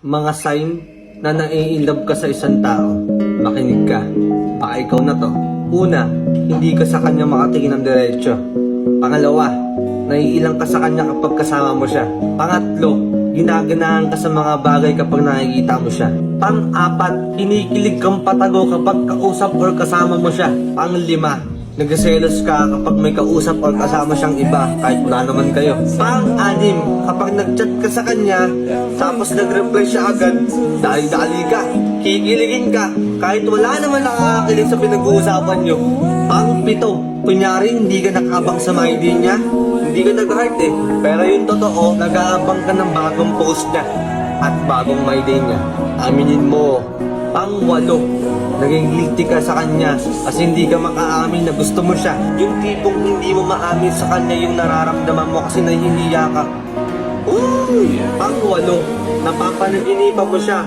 Mga sign na nai-inlove ka sa isang tao. Makinig ka. Baka ikaw na to. Una, hindi ka sa kanya makatingin ng diretsyo. Pangalawa, naiilang ka sa kanya kapag kasama mo siya. Pangatlo, ginaganahan ka sa mga bagay kapag nakikita mo siya. Pang-apat, kinikilig kang patago kapag kausap or kasama mo siya. Pang-lima, nagseselos ka kapag may kausap or kasama siyang iba kahit wala naman kayo. Pang-anim, kapag nag-chat ka sa kanya tapos nag-reply siya agad, dali-dali ka, kikiligin ka kahit wala naman nakakakilig sa pinag-uusapan nyo. Pang-pito, kunyari hindi ka nakabang sa my day niya, hindi ka nag-heart pero yung totoo, nag-aabang ka ng bagong post niya at bagong my day niya. Aminin mo. Pang-walo, naging guilty ka sa kanya kasi hindi ka makaamin na gusto mo siya. Yung tipong hindi mo maamin sa kanya yung nararamdaman mo kasi nahihiya ka. Pang-walo, napapanaginipan mo siya